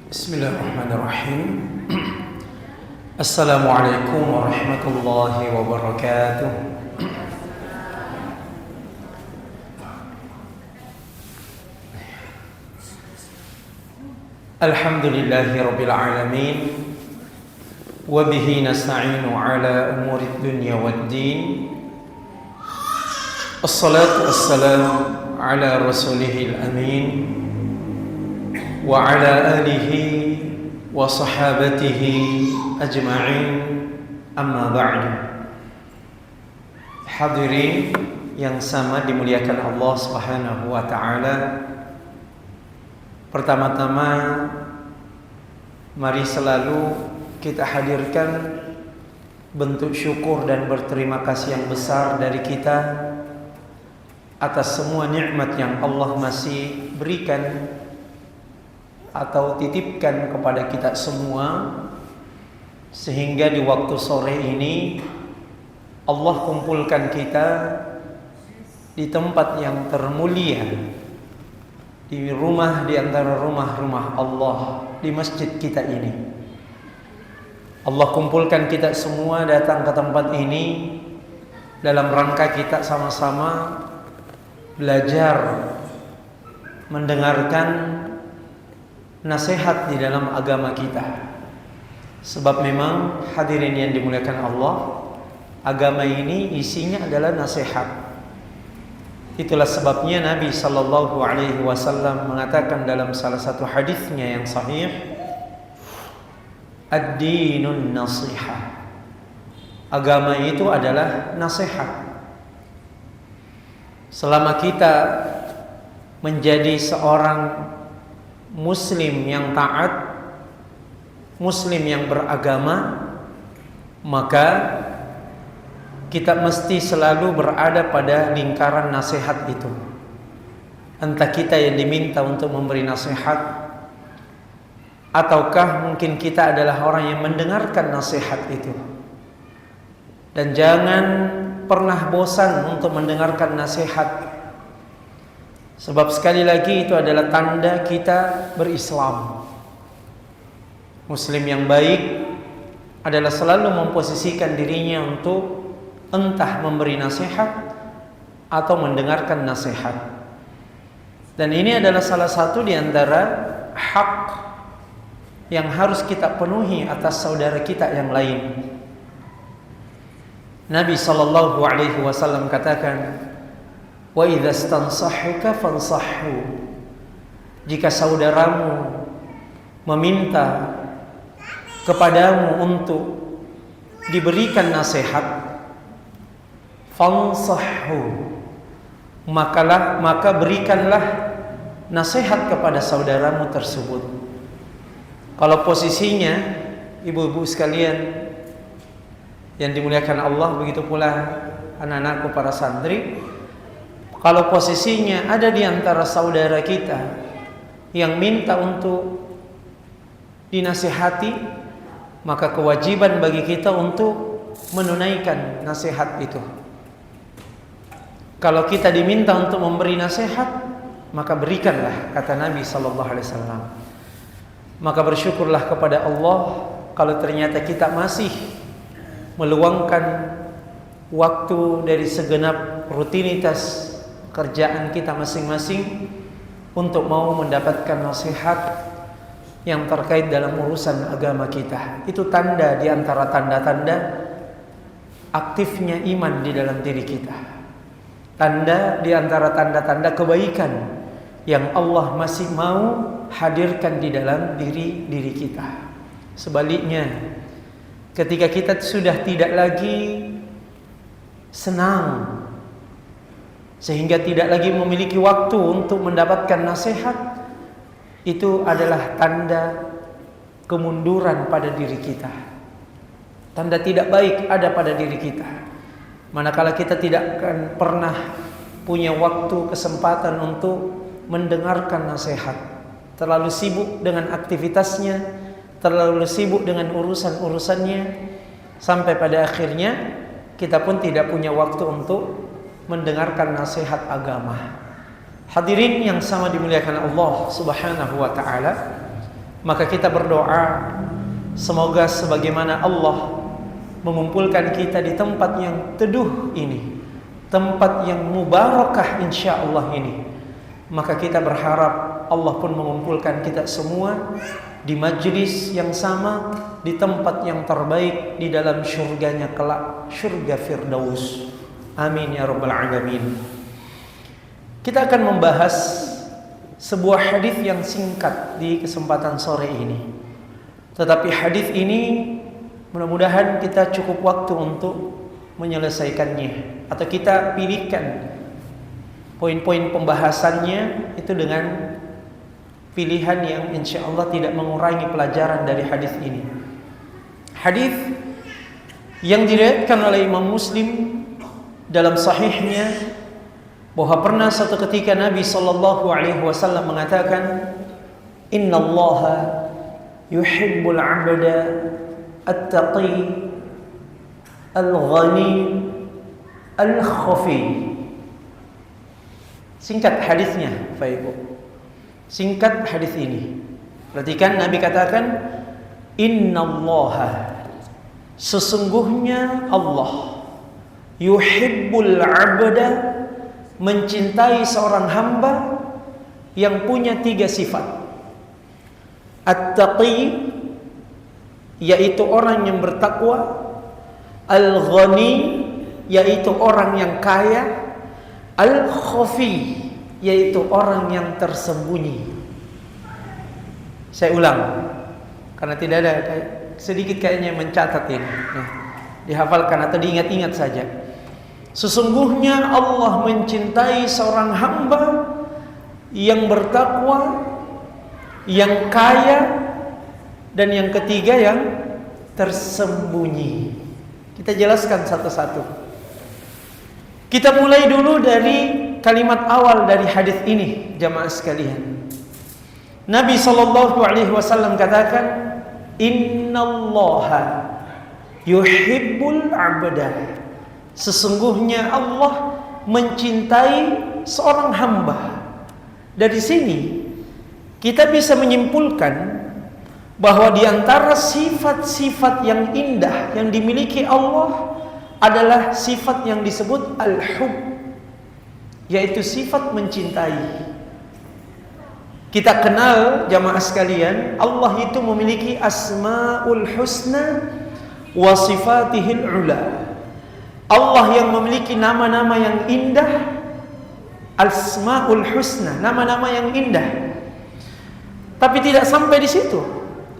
Bismillahirrahmanirrahim. Assalamualaikum warahmatullahi wabarakatuh. Alhamdulillahi rabbil alamin. Wa bihi nasta'inu ala umurid dunya waddin. Assalatu wassalamu ala rasulihil amin wa ala alihi wa sahabatihi ajma'in, amma ba'du. Hadirin yang sama dimuliakan Allah Subhanahu wa taala. Pertama-tama mari selalu kita hadirkan bentuk syukur dan berterima kasih yang besar dari kita atas semua nikmat yang Allah masih berikan atau titipkan kepada kita semua, sehingga di waktu sore ini Allah kumpulkan kita di tempat yang termulia, di rumah di antara rumah-rumah Allah, di masjid kita ini. Allah kumpulkan kita semua datang ke tempat ini dalam rangka kita sama-sama belajar, mendengarkan nasihat di dalam agama kita. Sebab memang hadirin yang dimuliakan Allah, agama ini isinya adalah nasihat. Itulah sebabnya Nabi sallallahu alaihi wasallam mengatakan dalam salah satu hadisnya yang sahih, ad-dinun nasihah. Agama itu adalah nasihat. Selama kita menjadi seorang Muslim yang taat, Muslim yang beragama, maka kita mesti selalu berada pada lingkaran nasihat itu. Entah kita yang diminta untuk memberi nasihat, ataukah mungkin kita adalah orang yang mendengarkan nasihat itu. Dan jangan pernah bosan untuk mendengarkan nasihat. Sebab sekali lagi itu adalah tanda kita berislam. Muslim yang baik adalah selalu memposisikan dirinya untuk entah memberi nasihat atau mendengarkan nasihat. Dan ini adalah salah satu di antara hak yang harus kita penuhi atas saudara kita yang lain. Nabi sallallahu alaihi wasallam katakan, wa idza stansahuka fansahhu. Jika saudaramu meminta kepadamu untuk diberikan nasihat, fansahhu, maka berikanlah nasihat kepada saudaramu tersebut. Kalau posisinya ibu-ibu sekalian yang dimuliakan Allah, begitu pula anak-anakku para santri, kalau posisinya ada di antara saudara kita yang minta untuk dinasihati, maka kewajiban bagi kita untuk menunaikan nasihat itu. Kalau kita diminta untuk memberi nasihat, maka berikanlah, kata Nabi sallallahu alaihi wasallam. Maka bersyukurlah kepada Allah kalau ternyata kita masih meluangkan waktu dari segenap rutinitas kerjaan kita masing-masing untuk mau mendapatkan nasihat yang terkait dalam urusan agama kita. Itu tanda di antara tanda-tanda aktifnya iman di dalam diri kita. Tanda di antara tanda-tanda kebaikan yang Allah masih mau hadirkan di dalam diri kita. Sebaliknya, ketika kita sudah tidak lagi senang sehingga tidak lagi memiliki waktu untuk mendapatkan nasihat, itu adalah tanda kemunduran pada diri kita. Tanda tidak baik ada pada diri kita. Manakala kita tidak akan pernah punya waktu, kesempatan untuk mendengarkan nasihat, terlalu sibuk dengan aktivitasnya, terlalu sibuk dengan urusan-urusannya, sampai pada akhirnya kita pun tidak punya waktu untuk mendengarkan nasihat agama. Hadirin yang sama dimuliakan Allah Subhanahu wa taala, Maka kita berdoa, semoga sebagaimana Allah mengumpulkan kita di tempat yang teduh ini, tempat yang mubarakah insyaallah ini, maka kita berharap Allah pun mengumpulkan kita semua di majlis yang sama, di tempat yang terbaik di dalam syurganya kelak, syurga Firdaus. Amin ya rabbal alamin. Kita akan membahas sebuah hadis yang singkat di kesempatan sore ini. Tetapi hadis ini mudah-mudahan kita cukup waktu untuk menyelesaikannya, atau kita pilihkan poin-poin pembahasannya itu dengan pilihan yang insyaallah tidak mengurangi pelajaran dari hadis ini. Hadis yang diriwayatkan oleh Imam Muslim dalam sahihnya, bahwa pernah suatu ketika Nabi sallallahu alaihi wasallam mengatakan, "Innallaha yuhibbul 'abda at-taqi al-ghani al-khafi." Singkat hadisnya, Bapak Ibu. Singkat hadis ini. Perhatikan, Nabi katakan, "Innallaha", sesungguhnya Allah, yuhibbul 'abda, mencintai seorang hamba yang punya 3 sifat. At-taqi, yaitu orang yang bertakwa. Al-ghani, yaitu orang yang kaya. Al-khafi, yaitu orang yang tersembunyi. Saya ulang, karena tidak ada, sedikit kayaknya mencatat ini. Nah, dihafalkan atau diingat-ingat saja. Sesungguhnya Allah mencintai seorang hamba yang bertakwa, yang kaya, dan yang ketiga yang tersembunyi. Kita jelaskan satu-satu. Kita mulai dulu dari kalimat awal dari hadis ini, jamaah sekalian. Nabi sallallahu alaihi wasallam katakan, "Innallaha yuhibbul 'abda." Sesungguhnya Allah mencintai seorang hamba. Dari sini kita bisa menyimpulkan bahwa di antara sifat-sifat yang indah yang dimiliki Allah adalah sifat yang disebut al-hub, yaitu sifat mencintai. Kita kenal jamaah sekalian, Allah itu memiliki asmaul husna wa sifatihil ula. Allah yang memiliki nama-nama yang indah, asmaul husna, nama-nama yang indah. Tapi tidak sampai di situ.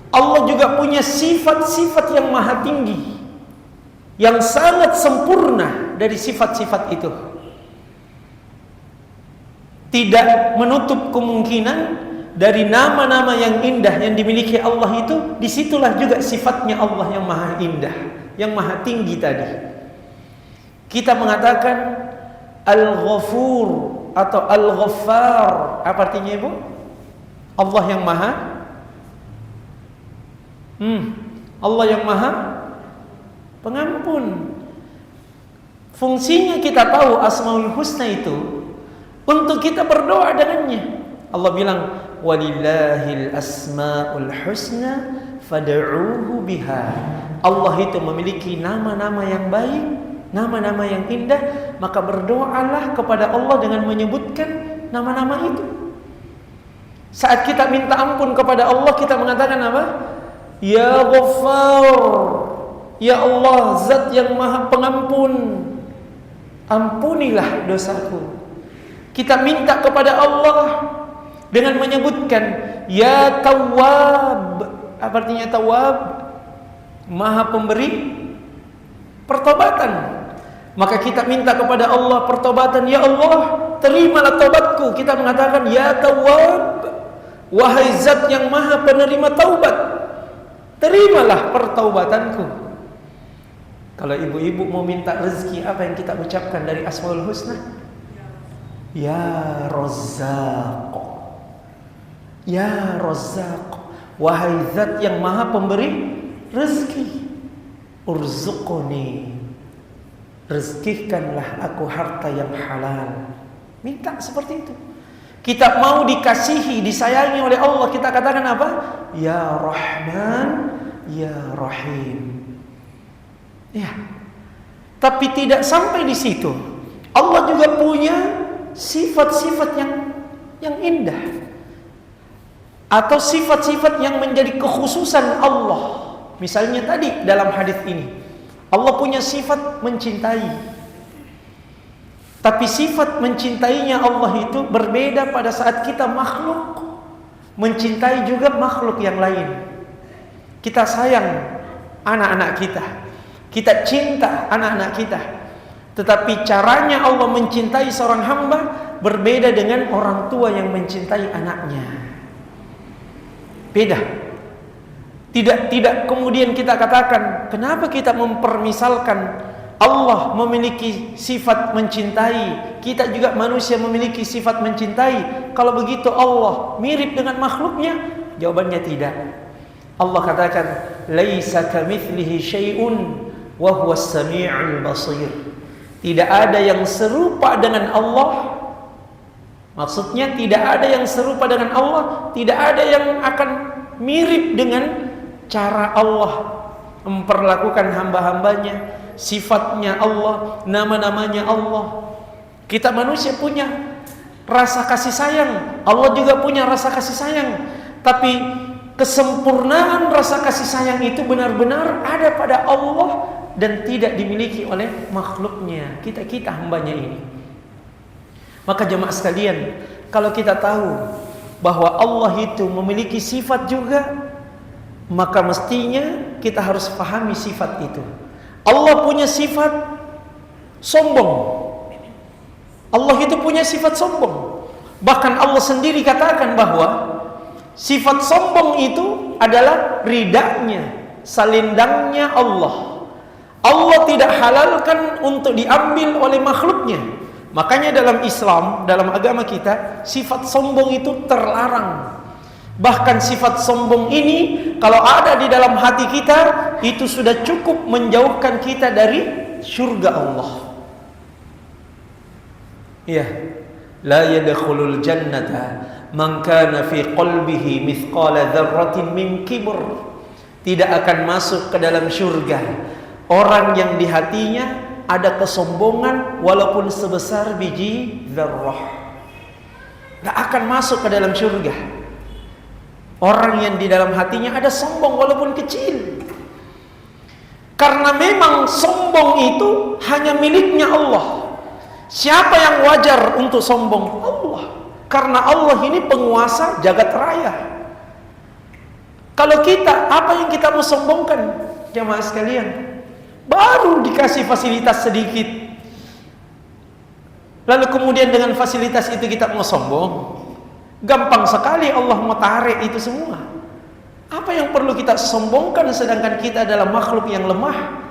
Allah juga punya sifat-sifat yang maha tinggi, yang sangat sempurna dari sifat-sifat itu. Tidak menutup kemungkinan dari nama-nama yang indah yang dimiliki Allah itu, disitulah juga sifatnya Allah yang maha indah, yang maha tinggi tadi. Kita mengatakan Al-Ghafur atau Al-Ghaffar. Apa artinya, Ibu? Allah yang maha Allah yang maha pengampun. Fungsinya kita tahu Asmaul Husna itu untuk kita berdoa dengannya. Allah bilang, "Walillahil asmaul husna fad'uuhu biha." Allah itu memiliki nama-nama yang baik, nama-nama yang indah, maka berdoalah kepada Allah dengan menyebutkan nama-nama itu. Saat kita minta ampun kepada Allah, kita mengatakan apa? Ya Ghaffar, ya Allah, Zat yang maha pengampun, ampunilah dosaku. Kita minta kepada Allah dengan menyebutkan Ya Tawwab. Apa artinya Tawwab? Maha pemberi pertobatan. Maka kita minta kepada Allah pertobatan. Ya Allah, terimalah taubatku. Kita mengatakan Ya Tawwab, wahai Zat yang maha penerima taubat, terimalah pertaubatanku. Kalau ibu-ibu mau minta rezeki, apa yang kita ucapkan dari Asmaul Husna? Ya Razzaq, Ya Razzaq, wahai Zat yang maha pemberi rezeki. Urzuqni, rezekikanlah aku harta yang halal. Minta seperti itu. kita mau dikasihi, disayangi oleh Allah, kita katakan apa? Ya Rahman, Ya Rahim. Ya. Tapi tidak sampai di situ. Allah juga punya sifat-sifat yang indah, atau sifat-sifat yang menjadi kekhususan Allah. Misalnya tadi dalam hadis ini, Allah punya sifat mencintai. Tapi sifat mencintainya Allah itu berbeda pada saat kita makhluk mencintai juga makhluk yang lain. Kita sayang anak-anak kita, kita cinta anak-anak kita. Tetapi caranya Allah mencintai seorang hamba berbeda dengan orang tua yang mencintai anaknya. Beda. Tidak kemudian kita katakan, kenapa kita mempermisalkan Allah memiliki sifat mencintai, kita juga manusia memiliki sifat mencintai. Kalau begitu Allah mirip dengan makhluknya? Jawabannya tidak. Allah katakan, laisa kamitslihi syai'un wa huwas sami'ul basir. Tidak ada yang serupa dengan Allah. Maksudnya tidak ada yang serupa dengan Allah, tidak ada yang akan mirip dengan cara Allah memperlakukan hamba-hambanya, sifatnya Allah, nama-namanya Allah. Kita manusia punya rasa kasih sayang, Allah juga punya rasa kasih sayang. Tapi kesempurnaan rasa kasih sayang itu benar-benar ada pada Allah dan tidak dimiliki oleh makhluknya, kita hambanya ini. Maka jemaah sekalian, kalau kita tahu bahwa Allah itu memiliki sifat juga, maka mestinya kita harus pahami sifat itu. Allah punya sifat sombong. Allah itu punya sifat sombong. Bahkan Allah sendiri katakan bahwa sifat sombong itu adalah ridanya, salindangnya Allah. Allah tidak halalkan untuk diambil oleh makhluknya. Makanya dalam Islam, dalam agama kita, sifat sombong itu terlarang. Bahkan sifat sombong ini kalau ada di dalam hati kita, itu sudah cukup menjauhkan kita dari surga Allah. Ya, la yadkhulul jannata man kana fi qalbihi mithqala dzarratin min kibr. Tidak akan masuk ke dalam surga orang yang di hatinya ada kesombongan walaupun sebesar biji dzarrah. Tidak akan masuk ke dalam surga orang yang di dalam hatinya ada sombong walaupun kecil. Karena memang sombong itu hanya miliknya Allah. Siapa yang wajar untuk sombong? Allah. Karena Allah ini penguasa jagat raya. Kalau kita, apa yang kita mau sombongkan? Jemaah sekalian, baru dikasih fasilitas sedikit, lalu kemudian dengan fasilitas itu kita mau sombong. Gampang sekali Allah mau tarik itu semua. Apa yang perlu kita sombongkan sedangkan kita adalah makhluk yang lemah,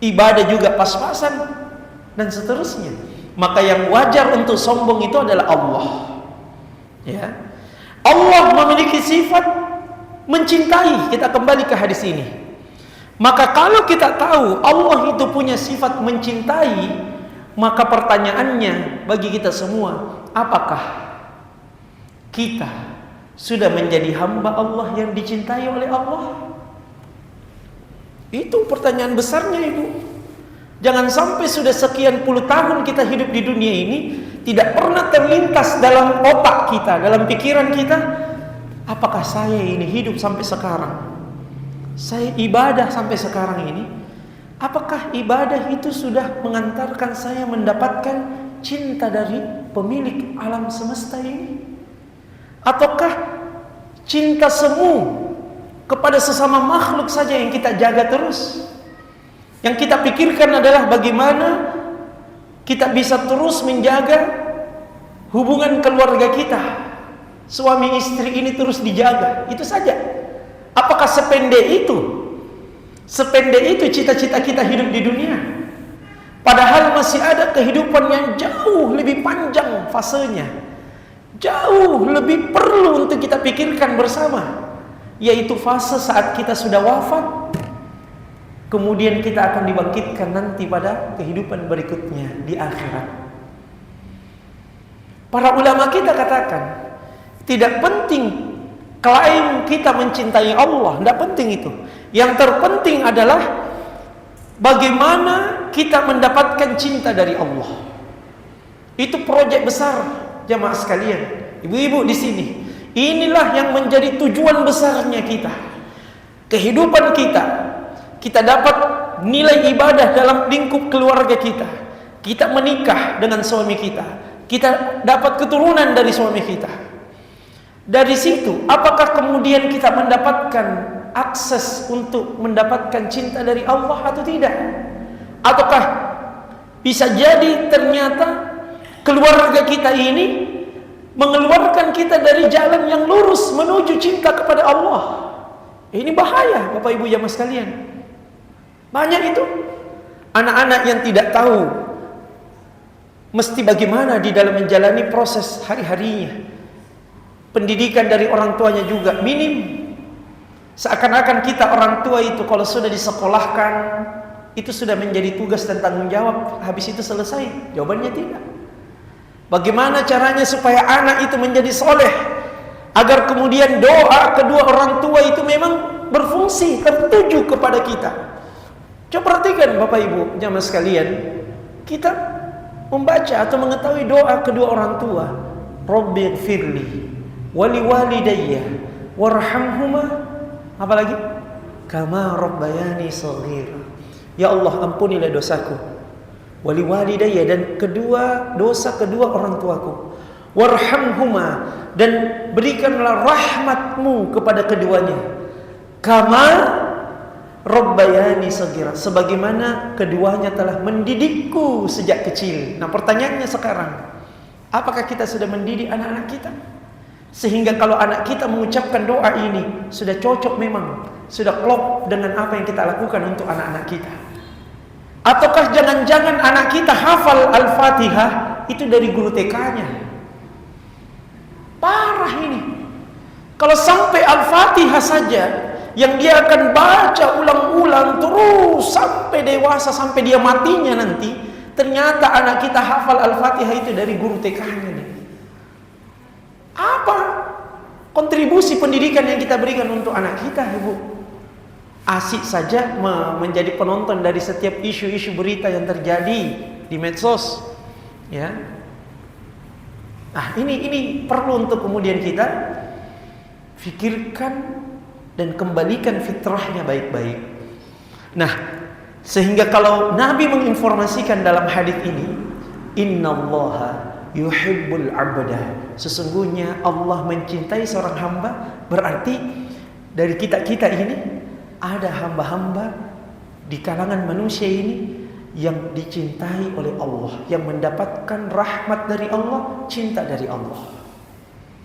ibadah juga pas-pasan dan seterusnya. Maka yang wajar untuk sombong itu adalah Allah. Ya. Allah memiliki sifat mencintai. Kita kembali ke hadis ini. Maka kalau kita tahu Allah itu punya sifat mencintai, maka pertanyaannya bagi kita semua, apakah kita sudah menjadi hamba Allah yang dicintai oleh Allah? Itu pertanyaan besarnya, Ibu. Jangan sampai sudah sekian puluh tahun kita hidup di dunia ini, tidak pernah terlintas dalam otak kita, dalam pikiran kita, apakah saya ini hidup sampai sekarang, saya ibadah sampai sekarang ini, apakah ibadah itu sudah mengantarkan saya mendapatkan cinta dari pemilik alam semesta ini? Ataukah cinta semu kepada sesama makhluk saja yang kita jaga terus? Yang kita pikirkan adalah bagaimana kita bisa terus menjaga hubungan keluarga kita. Suami istri ini terus dijaga, itu saja. Apakah sependek itu? Sependek itu cita-cita kita hidup di dunia? Padahal masih ada kehidupan yang jauh lebih panjang fasenya, jauh lebih perlu untuk kita pikirkan bersama, yaitu fase saat kita sudah wafat, kemudian kita akan dibangkitkan nanti pada kehidupan berikutnya di akhirat. Para ulama kita katakan, tidak penting klaim kita mencintai Allah, tidak penting itu. Yang terpenting adalah bagaimana kita mendapatkan cinta dari Allah. Itu proyek besar, jamaah sekalian. Ibu-ibu di sini, inilah yang menjadi tujuan besarnya kita. Kehidupan kita, kita dapat nilai ibadah dalam lingkup keluarga kita. Kita menikah dengan suami kita, kita dapat keturunan dari suami kita. Dari situ, apakah kemudian kita mendapatkan akses untuk mendapatkan cinta dari Allah atau tidak? Ataukah bisa jadi ternyata keluarga kita ini mengeluarkan kita dari jalan yang lurus menuju cinta kepada Allah? Ini bahaya, Bapak Ibu jamaah sekalian. Banyak itu anak-anak yang tidak tahu mesti bagaimana di dalam menjalani proses hari-harinya. Pendidikan dari orang tuanya juga minim. Seakan-akan kita orang tua itu kalau sudah disekolahkan, itu sudah menjadi tugas dan tanggung jawab, habis itu selesai. Jawabannya tidak. Bagaimana caranya supaya anak itu menjadi soleh, agar kemudian doa kedua orang tua itu memang berfungsi, tertuju kepada kita. Coba perhatikan Bapak Ibu jamaah sekalian, kita membaca atau mengetahui doa kedua orang tua. Rabbighfirli wali walidayya warhamhuma, apa lagi? Kama rabbayani shaghira. Ya Allah, ampunilah dosaku, wali walidayya, dan dosa kedua orang tuaku, warhamhuma, dan berikanlah rahmatmu kepada keduanya, kama rabbayani shaghira, sebagaimana keduanya telah mendidikku sejak kecil. Nah, pertanyaannya sekarang, apakah kita sudah mendidik anak-anak kita? Sehingga kalau anak kita mengucapkan doa ini sudah cocok, memang sudah klop dengan apa yang kita lakukan untuk anak-anak kita. Ataukah jangan-jangan anak kita hafal Al-Fatihah itu dari guru TK-nya? Parah ini. Kalau sampai Al-Fatihah saja yang dia akan baca ulang-ulang terus sampai dewasa, sampai dia matinya nanti, ternyata anak kita hafal Al-Fatihah itu dari guru TK-nya nih. Apa kontribusi pendidikan yang kita berikan untuk anak kita, Ibu? Asik saja menjadi penonton dari setiap isu-isu berita yang terjadi di medsos, ya. Nah, ini perlu untuk kemudian kita fikirkan dan kembalikan fitrahnya baik-baik. Nah, sehingga kalau Nabi menginformasikan dalam hadis ini, innallaha yuhibbul abda, sesungguhnya Allah mencintai seorang hamba, berarti dari kita-kita ini ada hamba-hamba di kalangan manusia ini yang dicintai oleh Allah, yang mendapatkan rahmat dari Allah, cinta dari Allah.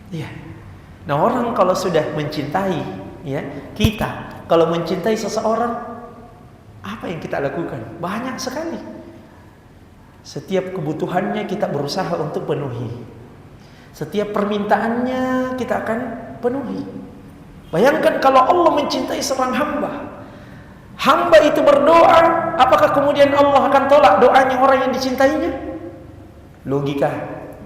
Ya. Nah, orang kalau sudah mencintai, ya, kita kalau mencintai seseorang, apa yang kita lakukan? Banyak sekali. Setiap kebutuhannya kita berusaha untuk penuhi. Setiap permintaannya kita akan penuhi. Bayangkan kalau Allah mencintai seorang hamba. Hamba itu berdoa, apakah kemudian Allah akan tolak doanya orang yang dicintainya? Logika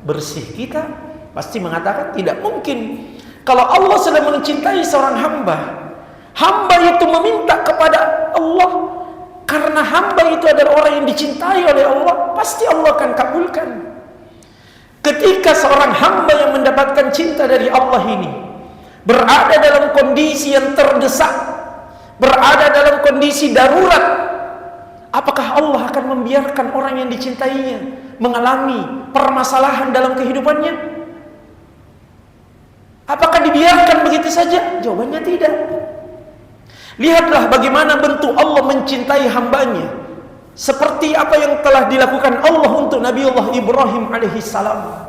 bersih kita pasti mengatakan tidak mungkin. Kalau Allah sedang mencintai seorang hamba, hamba itu meminta kepada Allah, karena hamba itu adalah orang yang dicintai oleh Allah, pasti Allah akan kabulkan. Ketika seorang hamba yang mendapatkan cinta dari Allah ini berada dalam kondisi yang terdesak, berada dalam kondisi darurat, apakah Allah akan membiarkan orang yang dicintainya mengalami permasalahan dalam kehidupannya? Apakah dibiarkan begitu saja? Jawabannya tidak. Lihatlah bagaimana bentuk Allah mencintai hambanya, seperti apa yang telah dilakukan Allah untuk Nabiullah Ibrahim alaihissalam.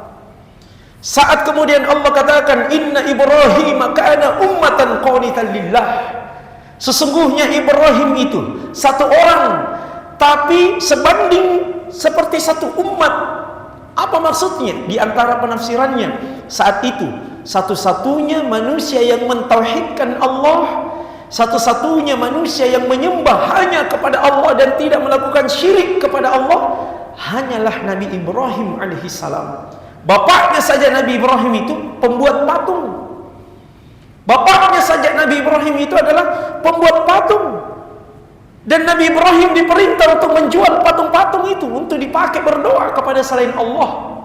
Saat kemudian Allah katakan, inna Ibrahim kana ummatan qanitan lillah, sesungguhnya Ibrahim itu satu orang, tapi sebanding seperti satu umat. Apa maksudnya? Di antara penafsirannya, saat itu satu-satunya manusia yang mentauhidkan Allah, satu-satunya manusia yang menyembah hanya kepada Allah dan tidak melakukan syirik kepada Allah, hanyalah Nabi Ibrahim alaihissalam. Bapaknya saja Nabi Ibrahim itu pembuat patung. Bapaknya saja Nabi Ibrahim itu adalah pembuat patung. Dan Nabi Ibrahim diperintah untuk menjual patung-patung itu untuk dipakai berdoa kepada selain Allah.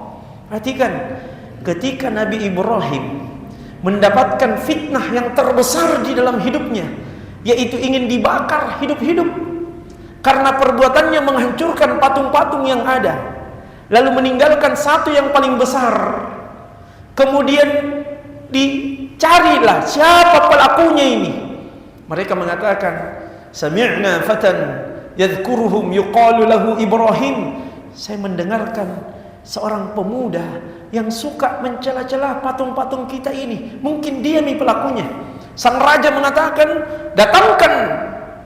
Perhatikan, ketika Nabi Ibrahim mendapatkan fitnah yang terbesar di dalam hidupnya, yaitu ingin dibakar hidup-hidup karena perbuatannya menghancurkan patung-patung yang ada, lalu meninggalkan satu yang paling besar. Kemudian dicarilah siapa pelakunya ini. Mereka mengatakan, sami'na fatan yadhkuruhum yuqalu lahu Ibrahim. Saya mendengarkan seorang pemuda yang suka mencela-cela patung-patung kita ini. Mungkin dia nih pelakunya. Sang raja mengatakan, datangkan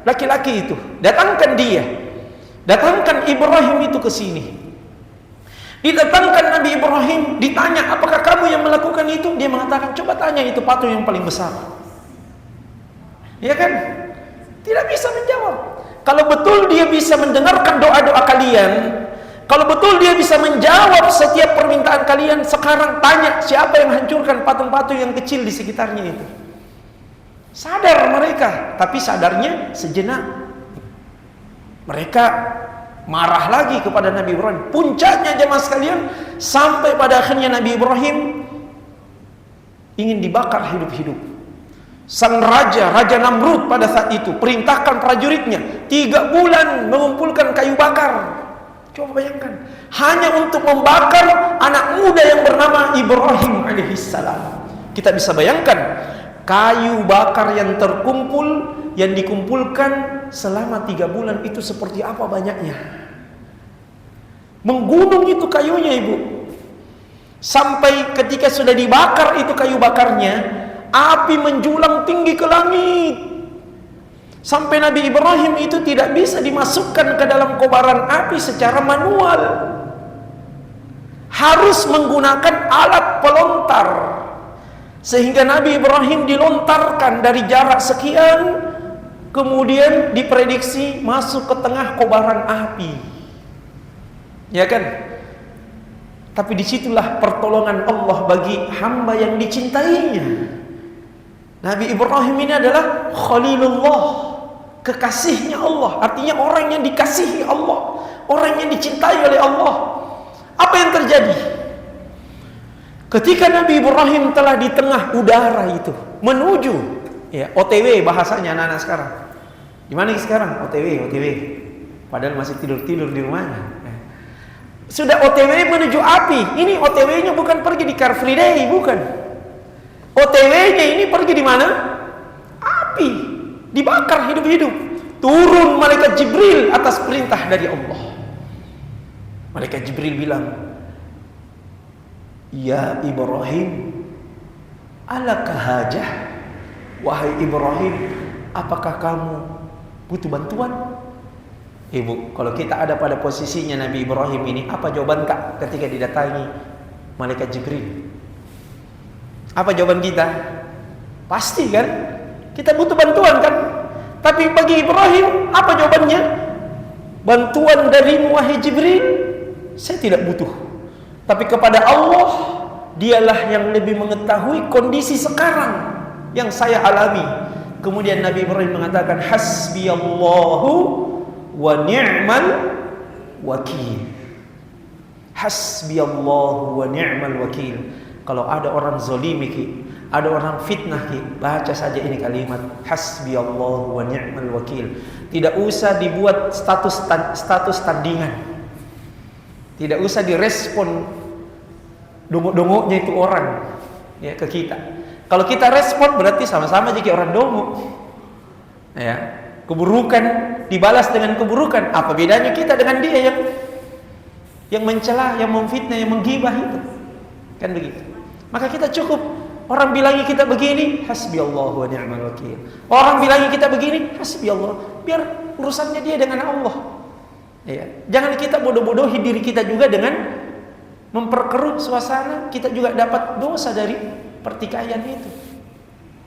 laki-laki itu, datangkan dia, datangkan Ibrahim itu ke sini. Didatangkan Nabi Ibrahim, ditanya, apakah kamu yang melakukan itu? Dia mengatakan, coba tanya itu patung yang paling besar. Ya kan? Tidak bisa menjawab. Kalau betul dia bisa mendengarkan doa-doa kalian, kalau betul dia bisa menjawab setiap permintaan kalian, sekarang tanya siapa yang hancurkan patung-patung yang kecil di sekitarnya itu. Sadar mereka, tapi sadarnya sejenak. Mereka marah lagi kepada Nabi Ibrahim. Puncaknya jemaah sekalian, sampai pada akhirnya Nabi Ibrahim ingin dibakar hidup-hidup. Sang raja, Raja Namrud pada saat itu perintahkan prajuritnya 3 bulan mengumpulkan kayu bakar. Coba bayangkan, hanya untuk membakar anak muda yang bernama Ibrahim alaihissalam. Kita bisa bayangkan kayu bakar yang terkumpul, yang dikumpulkan selama 3 bulan itu seperti apa banyaknya. Menggunung itu kayunya, ibu. Sampai ketika sudah dibakar itu kayu bakarnya, api menjulang tinggi ke langit. Sampai Nabi Ibrahim itu tidak bisa dimasukkan ke dalam kobaran api secara manual. Harus menggunakan alat pelontar. Sehingga Nabi Ibrahim dilontarkan dari jarak sekian, kemudian diprediksi masuk ke tengah kobaran api. Ya kan? Tapi disitulah pertolongan Allah bagi hamba yang dicintainya. Nabi Ibrahim ini adalah Khalilullah, kekasihnya Allah. Artinya orang yang dikasihi Allah, orang yang dicintai oleh Allah. Apa yang terjadi? Ketika Nabi Ibrahim telah di tengah udara itu menuju, ya, OTW bahasanya anak-anak sekarang. Di mana sekarang? OTW. Padahal masih tidur-tidur di rumahnya. Sudah OTW menuju api. Ini OTW-nya bukan pergi di Car Free Day, bukan. OTW-nya ini pergi di mana? Api. Dibakar hidup-hidup. Turun malaikat Jibril atas perintah dari Allah. Malaikat Jibril bilang, ya Ibrahim, alaka hajah? Wahai Ibrahim, apakah kamu butuh bantuan? Ibu, kalau kita ada pada posisinya Nabi Ibrahim ini, apa jawaban kak ketika didatangi malaikat Jibril? Apa jawaban kita? Pasti kan? Kita butuh bantuan kan? Tapi bagi Ibrahim, apa jawabannya? Bantuan darimu wahai Jibril, saya tidak butuh. Tapi kepada Allah, dialah yang lebih mengetahui kondisi sekarang yang saya alami. Kemudian Nabi Ibrahim mengatakan, hasbiyallahu wa ni'mal wakil. Hasbiyallahu wa ni'mal wakil. Kalau ada orang zalimi ki, ada orang fitnah ki, baca saja ini kalimat hasbiyallahu wa ni'mal wakil. Tidak usah dibuat status tandingan. Tidak usah direspon dongok-dongoknya itu orang ya ke kita. Kalau kita respon berarti sama-sama jadi orang dongok. Ya. Keburukan dibalas dengan keburukan. Apa bedanya kita dengan dia yang mencela, yang memfitnah, yang menggibah itu? Kan begitu. Maka kita cukup orang bilangi kita begini, hasbiyallahu wa ni'mal wakil. Orang bilangi kita begini, hasbiyallah. Biar urusannya dia dengan Allah. Ya. Jangan kita bodoh-bodohi diri kita juga dengan memperkeruh suasana. Kita juga dapat dosa dari pertikaian itu.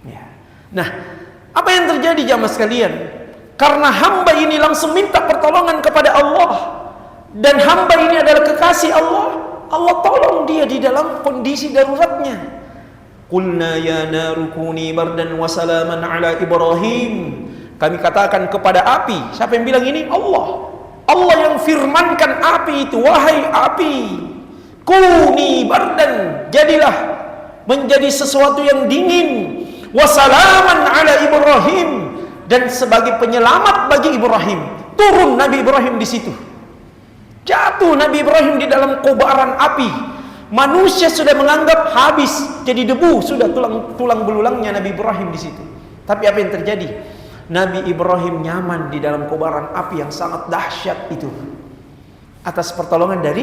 Ya. Nah, apa yang terjadi jamaah sekalian? Karena hamba ini langsung minta pertolongan kepada Allah, dan hamba ini adalah kekasih Allah, Allah tolong dia di dalam kondisi daruratnya. Qulna ya naru kuni bardan wa salaman ala Ibrahim. Kami katakan kepada api. Siapa yang bilang ini? Allah. Allah yang firmankan api itu, wahai api, kuni bardan, jadilah menjadi sesuatu yang dingin, wasalaman ala Ibrahim, dan sebagai penyelamat bagi Ibrahim. Turun Nabi Ibrahim di situ. Jatuh Nabi Ibrahim di dalam kobaran api. Manusia sudah menganggap habis, jadi debu, sudah tulang belulangnya Nabi Ibrahim di situ. Tapi apa yang terjadi? Nabi Ibrahim nyaman di dalam kobaran api yang sangat dahsyat itu, atas pertolongan dari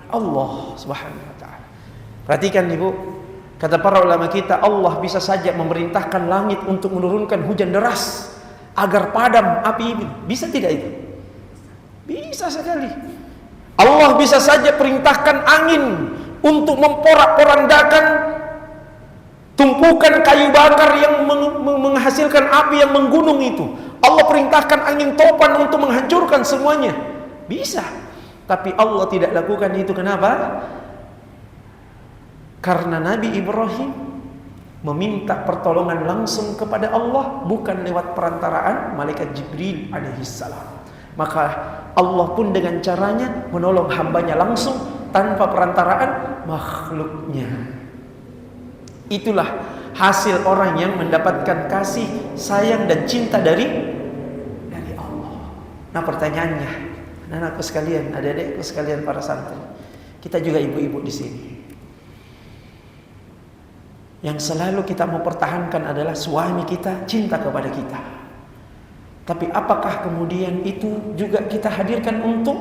Allah Subhanahu wa taala. Perhatikan Ibu, kata para ulama kita, Allah bisa saja memerintahkan langit untuk menurunkan hujan deras agar padam api ini. Bisa tidak itu? Bisa sekali. Allah bisa saja perintahkan angin untuk memporak-porandakan tumpukan kayu bakar yang menghasilkan api yang menggunung itu. Allah perintahkan angin topan untuk menghancurkan semuanya. Bisa. Tapi Allah tidak lakukan itu. Kenapa? Karena Nabi Ibrahim meminta pertolongan langsung kepada Allah, bukan lewat perantaraan malaikat Jibril alaihissalam. Maka Allah pun dengan caranya menolong hambanya langsung tanpa perantaraan makhluknya. Itulah hasil orang yang mendapatkan kasih, sayang dan cinta dari Allah. Nah, pertanyaannya, anak-anakku sekalian, adik-adikku sekalian, para santri, kita juga ibu-ibu di sini. Yang selalu kita mempertahankan adalah suami kita cinta kepada kita. Tapi apakah kemudian itu juga kita hadirkan untuk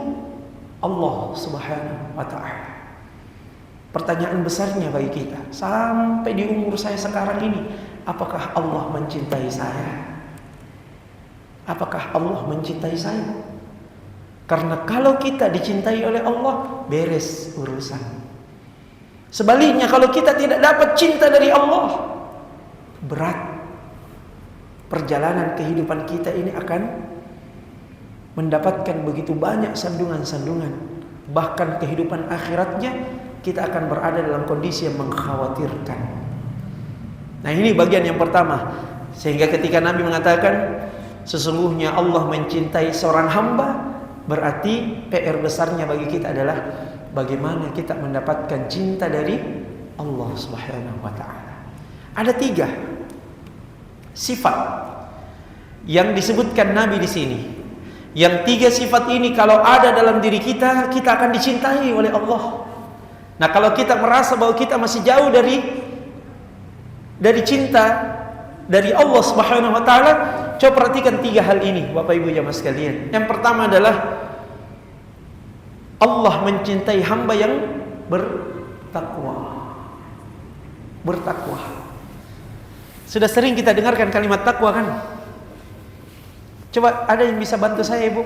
Allah Subhanahu wa taala? Pertanyaan besarnya bagi kita, sampai di umur saya sekarang ini, apakah Allah mencintai saya? Apakah Allah mencintai saya? Karena kalau kita dicintai oleh Allah, beres urusan. Sebaliknya, kalau kita tidak dapat cinta dari Allah, berat. Perjalanan kehidupan kita ini akan mendapatkan begitu banyak sandungan-sandungan. Bahkan kehidupan akhiratnya kita akan berada dalam kondisi yang mengkhawatirkan. Nah, ini bagian yang pertama. Sehingga ketika Nabi mengatakan sesungguhnya Allah mencintai seorang hamba, berarti PR besarnya bagi kita adalah bagaimana kita mendapatkan cinta dari Allah Subhanahu wa taala. Ada 3 sifat yang disebutkan Nabi di sini. Yang 3 sifat ini kalau ada dalam diri kita, kita akan dicintai oleh Allah. Nah, kalau kita merasa bahwa kita masih jauh dari cinta dari Allah Subhanahu wa taala, coba perhatikan 3 hal ini, Bapak Ibu jamaah sekalian. Yang pertama adalah Allah mencintai hamba yang bertakwa. Bertakwa. Sudah sering kita dengarkan kalimat takwa kan? Coba ada yang bisa bantu saya, Ibu?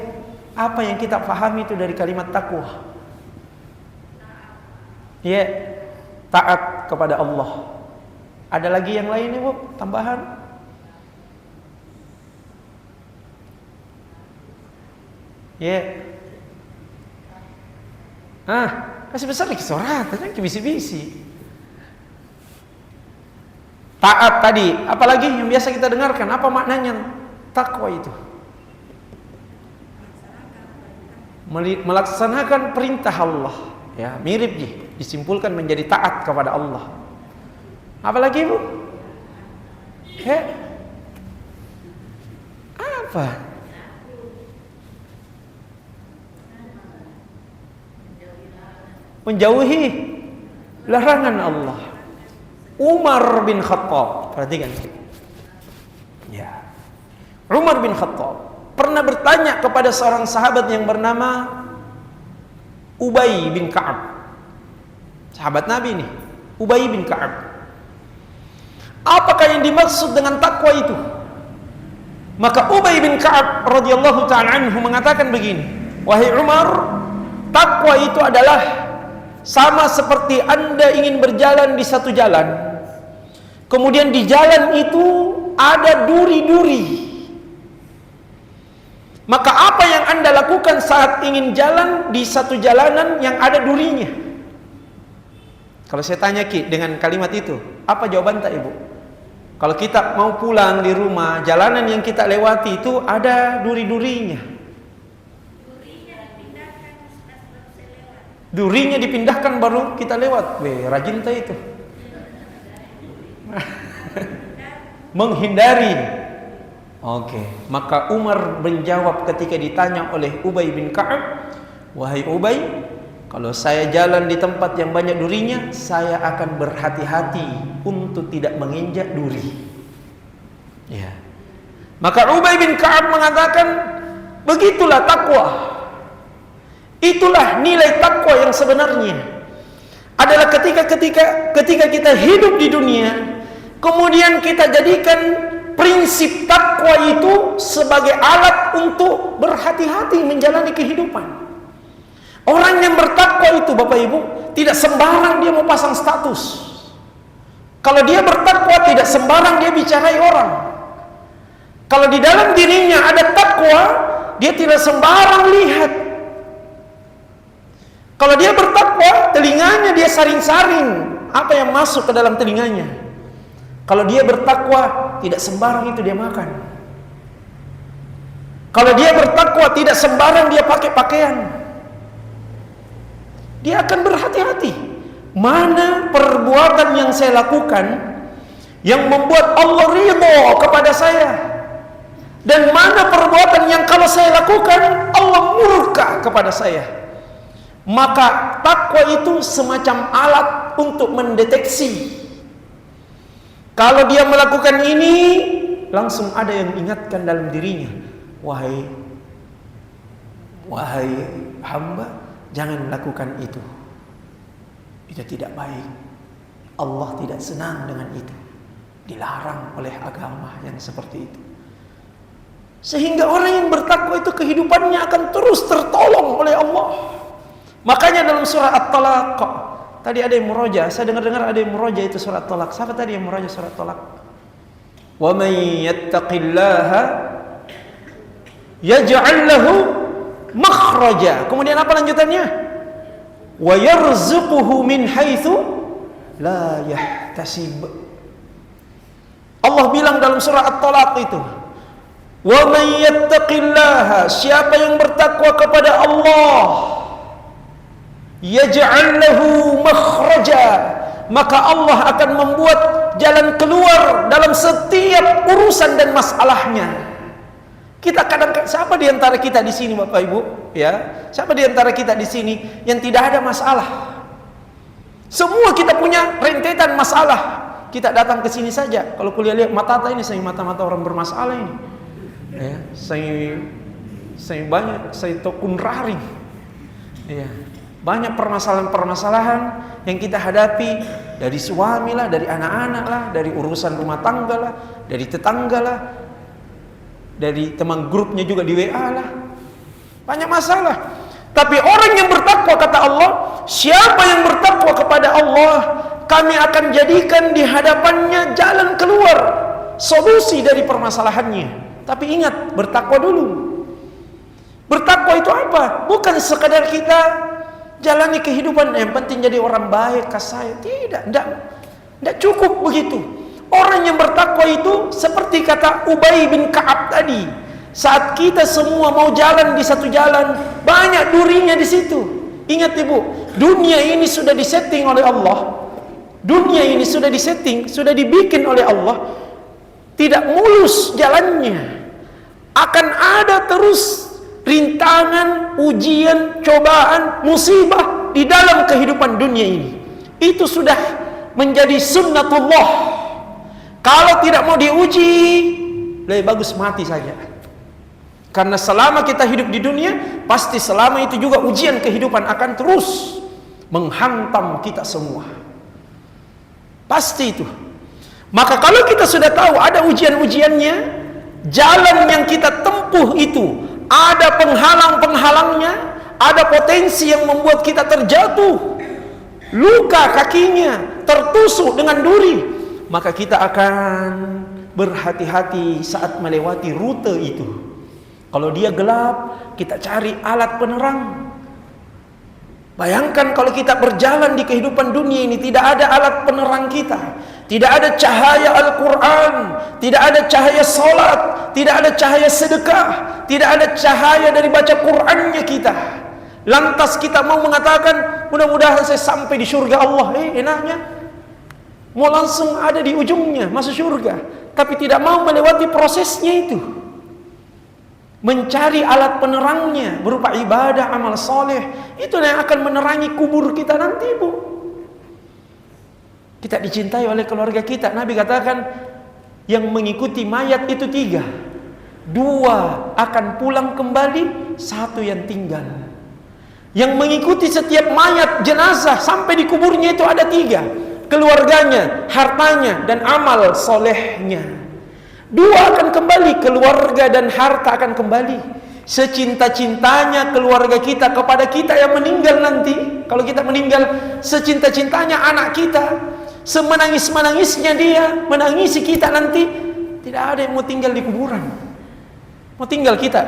Apa yang kita pahami itu dari kalimat takwa? Ya, taat kepada Allah. Ada lagi yang lain, Ibu? Tambahan? Ya. Kasih besar lagi surat, tadi bisi-bisi. Taat tadi, apalagi yang biasa kita dengarkan, apa maknanya takwa itu? Melaksanakan perintah Allah. Ya, mirip disimpulkan menjadi taat kepada Allah. Apalagi, Bu? Apa? Menjauhi larangan Allah. Umar bin Khattab, perhatikan. Ya. Umar bin Khattab pernah bertanya kepada seorang sahabat yang bernama Ubay bin Ka'ab. Sahabat Nabi nih, Ubay bin Ka'ab. Apakah yang dimaksud dengan takwa itu? Maka Ubay bin Ka'ab radhiyallahu ta'ala anhu mengatakan begini, wahai Umar, takwa itu adalah sama seperti Anda ingin berjalan di satu jalan, kemudian di jalan itu ada duri-duri. Maka apa yang Anda lakukan saat ingin jalan di satu jalanan yang ada durinya? Kalau saya tanya Ki dengan kalimat itu, apa jawaban tak Ibu? Kalau kita mau pulang di rumah, jalanan yang kita lewati itu ada duri-durinya. Durinya dipindahkan baru kita lewat. Weh, rajin tak itu? Menghindari. Oke, maka Umar menjawab ketika ditanya oleh Ubay bin Ka'ab, wahai Ubay, kalau saya jalan di tempat yang banyak durinya, saya akan berhati-hati untuk tidak menginjak duri. Ya. Maka Ubay bin Ka'ab mengatakan, begitulah takwa. Itulah nilai takwa yang sebenarnya. Adalah ketika kita hidup di dunia, kemudian kita jadikan prinsip takwa itu sebagai alat untuk berhati-hati menjalani kehidupan. Orang yang bertakwa itu Bapak Ibu tidak sembarang dia mau pasang status. Kalau dia bertakwa tidak sembarang dia bicarai orang. Kalau di dalam dirinya ada takwa, dia tidak sembarang lihat. Kalau dia bertakwa, telinganya dia saring-saring apa yang masuk ke dalam telinganya. Kalau dia bertakwa, tidak sembarang itu dia makan. Kalau dia bertakwa, tidak sembarang dia pakai pakaian. Dia akan berhati-hati. Mana perbuatan yang saya lakukan yang membuat Allah ridho kepada saya, dan mana perbuatan yang kalau saya lakukan Allah murka kepada saya. Maka takwa itu semacam alat untuk mendeteksi. Kalau dia melakukan ini, langsung ada yang ingatkan dalam dirinya, wahai hamba, jangan lakukan itu. Itu tidak baik. Allah tidak senang dengan itu. Dilarang oleh agama yang seperti itu. Sehingga orang yang bertakwa itu kehidupannya akan terus tertolong oleh Allah. Makanya dalam surah At-Talaq, tadi ada yang muroja, saya dengar-dengar ada yang muroja itu surah At-Talaq. Siapa tadi yang muroja surah At-Talaq? Wa may yattaqillaha yaj'al lahu makhraja. Kemudian apa lanjutannya? Wa yarzuquhu min haitsu la yahtasib. Allah bilang dalam surah At-Talaq itu, wa may yattaqillaha, siapa yang bertakwa kepada Allah, yaj'al lahu makhraja, maka Allah akan membuat jalan keluar dalam setiap urusan dan masalahnya. Kita kadang-kadang, siapa di antara kita di sini Bapak Ibu, ya? Siapa di antara kita di sini yang tidak ada masalah? Semua kita punya rentetan masalah. Kita datang ke sini saja. Kalau kuliah lihat mata ini, saya mata-mata orang bermasalah ini. Ya, saya banyak, saya tokun raring. Ya, banyak permasalahan-permasalahan yang kita hadapi, dari suami lah, dari anak-anak lah, dari urusan rumah tangga lah, dari tetangga lah, dari teman grupnya juga di WA lah. Banyak masalah. Tapi orang yang bertakwa, kata Allah, siapa yang bertakwa kepada Allah, kami akan jadikan di hadapannya jalan keluar, solusi dari permasalahannya. Tapi ingat, bertakwa dulu. Bertakwa itu apa? Bukan sekadar kita jalani kehidupan yang penting jadi orang baik, kasih. Tidak cukup begitu. Orang yang bertakwa itu seperti kata Ubay bin Ka'ab tadi, saat kita semua mau jalan di satu jalan, banyak durinya di situ. Ingat Ibu, dunia ini sudah disetting oleh Allah. Dunia ini sudah disetting, sudah dibikin oleh Allah. Tidak mulus jalannya. Akan ada terus rintangan, ujian, cobaan, musibah di dalam kehidupan dunia ini. Itu sudah menjadi sunnatullah. Kalau tidak mau diuji, lebih bagus mati saja. Karena selama kita hidup di dunia, pasti selama itu juga ujian kehidupan akan terus menghantam kita semua. Pasti itu. Maka kalau kita sudah tahu ada ujian-ujiannya, jalan yang kita tempuh itu ada penghalang-penghalangnya, ada potensi yang membuat kita terjatuh, luka kakinya, tertusuk dengan duri, maka kita akan berhati-hati saat melewati rute itu. Kalau dia gelap, kita cari alat penerang. Bayangkan kalau kita berjalan di kehidupan dunia ini, tidak ada alat penerang kita, tidak ada cahaya Al-Quran, tidak ada cahaya salat, tidak ada cahaya sedekah, tidak ada cahaya dari baca Qurannya kita. Lantas kita mau mengatakan, mudah-mudahan saya sampai di surga Allah. Enaknya mau langsung ada di ujungnya, masuk surga, tapi tidak mau melewati prosesnya itu. Mencari alat penerangnya berupa ibadah, amal soleh, itu yang akan menerangi kubur kita nanti, Bu. Kita dicintai oleh keluarga kita. Nabi katakan, yang mengikuti mayat itu 3. 2 akan pulang kembali, 1 yang tinggal. Yang mengikuti setiap mayat jenazah sampai di kuburnya itu ada 3. Keluarganya, hartanya, dan amal solehnya. 2 akan kembali, keluarga dan harta akan kembali. Secinta-cintanya keluarga kita kepada kita yang meninggal nanti, kalau kita meninggal, secinta-cintanya anak kita, semenangis-menangisnya dia menangisi kita nanti, tidak ada yang mau tinggal di kuburan. Mau tinggal kita.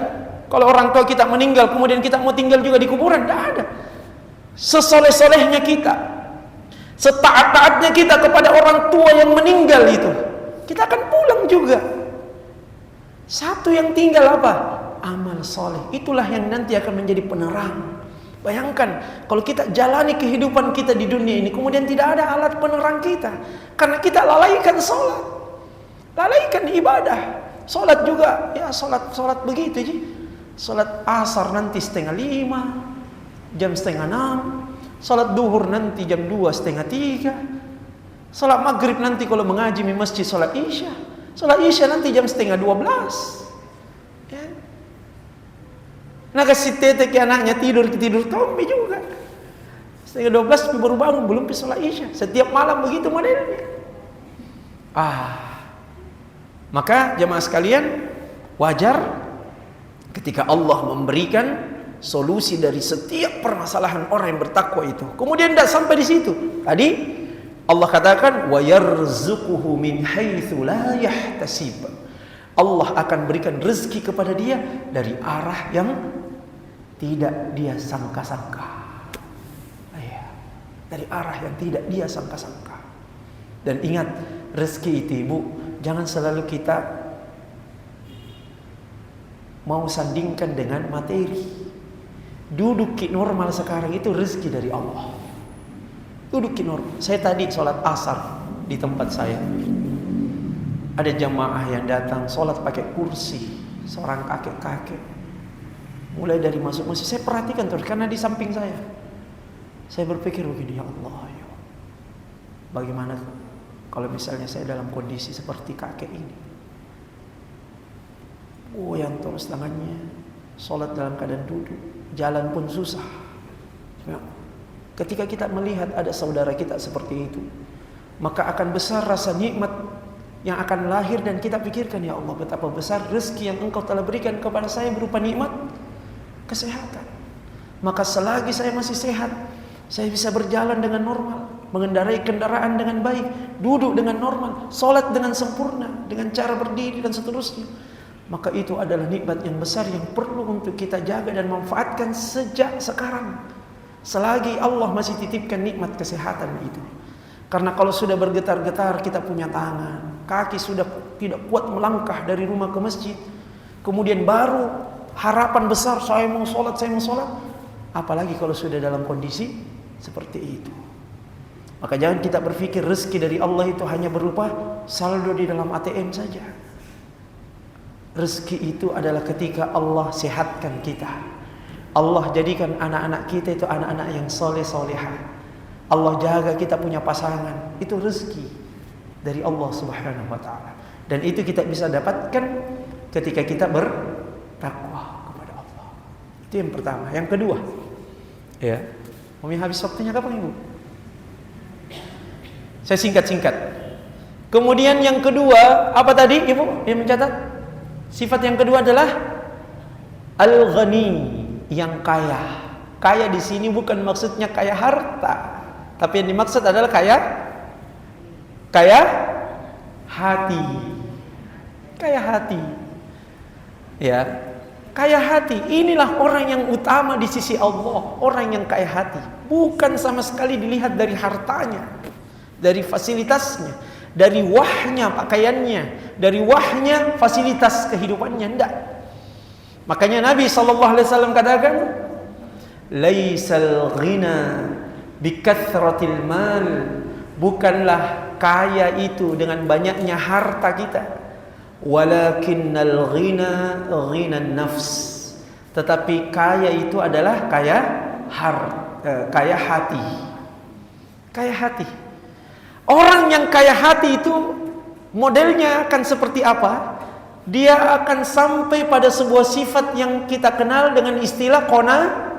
Kalau orang tua kita meninggal, kemudian kita mau tinggal juga di kuburan, tidak ada. Sesoleh-solehnya kita, setaat-taatnya kita kepada orang tua yang meninggal itu, kita akan pulang juga. 1 yang tinggal apa? Amal soleh. Itulah yang nanti akan menjadi penerang. Bayangkan kalau kita jalani kehidupan kita di dunia ini, kemudian tidak ada alat penerang kita, karena kita lalaikan sholat, lalaikan ibadah. Sholat juga, ya sholat begitu aja. Sholat asar nanti 4:30, jam 5:30. Sholat duhur nanti jam 2, 2:30. Sholat maghrib nanti kalau mengaji di masjid sholat isya. Sholat isya nanti jam 11:30. Ya. Nah, kasih tete ke anaknya tidur Tommy juga. 11:30 baru bangun, belum pergi sholat isya. Setiap malam begitu modelnya. Maka jemaah sekalian, wajar ketika Allah memberikan solusi dari setiap permasalahan orang yang bertakwa itu. Kemudian tidak sampai di situ. Tadi Allah katakan, wa yarzuquhu min haitsu la yahtasib. Allah akan berikan rezeki kepada dia dari arah yang tidak dia sangka-sangka. Dari arah yang tidak dia sangka-sangka. Dan ingat, rezeki itu, Ibu, jangan selalu kita mau sandingkan dengan materi. Duduk normal sekarang itu rezeki dari Allah. Duduk normal. Saya tadi sholat asar di tempat saya. Ada jamaah yang datang sholat pakai kursi, seorang kakek-kakek. Mulai dari masuk masjid, saya perhatikan terus karena di samping saya. Saya berpikir begini, ya Allah, ya, bagaimana kalau misalnya saya dalam kondisi seperti kakek ini? Yang terus tangannya, sholat dalam keadaan duduk, jalan pun susah. Ketika kita melihat ada saudara kita seperti itu, maka akan besar rasa nikmat yang akan lahir dan kita pikirkan, ya Allah, betapa besar rezeki yang Engkau telah berikan kepada saya berupa nikmat kesehatan. Maka selagi saya masih sehat, saya bisa berjalan dengan normal, mengendarai kendaraan dengan baik, duduk dengan normal, sholat dengan sempurna, dengan cara berdiri dan seterusnya. Maka itu adalah nikmat yang besar yang perlu untuk kita jaga dan manfaatkan sejak sekarang. Selagi Allah masih titipkan nikmat kesehatan itu. Karena kalau sudah bergetar-getar, kita punya tangan, kaki sudah tidak kuat melangkah dari rumah ke masjid, kemudian baru harapan besar, saya mau sholat. Apalagi kalau sudah dalam kondisi seperti itu. Maka jangan kita berpikir rezeki dari Allah itu hanya berupa saldo di dalam ATM saja. Rezeki itu adalah ketika Allah sehatkan kita. Allah jadikan anak-anak kita itu anak-anak yang soleh-solehah. Allah jaga kita punya pasangan. Itu rezeki dari Allah Subhanahu wa ta'ala. Dan itu kita bisa dapatkan ketika kita bertakwa kepada Allah. Itu yang pertama. Yang kedua, ya, Umi habis waktunya kapan, Ibu? Saya singkat-singkat. Kemudian yang kedua, apa tadi, Ibu yang mencatat? Sifat yang kedua adalah al-ghani, yang kaya. Kaya di sini bukan maksudnya kaya harta, tapi yang dimaksud adalah kaya hati. Kaya hati. Ya. Kaya hati, inilah orang yang utama di sisi Allah. Orang yang kaya hati, bukan sama sekali dilihat dari hartanya, dari fasilitasnya, dari wahnya pakaiannya, dari wahnya fasilitas kehidupannya. Tidak. Makanya Nabi SAW katakan, laisal ghina bikathratil mal. Bukanlah kaya itu dengan banyaknya harta kita, walakinnal ghina ghinan nafs. Tetapi kaya itu adalah kaya hati. Kaya hati. Orang yang kaya hati itu modelnya akan seperti apa? Dia akan sampai pada sebuah sifat yang kita kenal dengan istilah qanaah.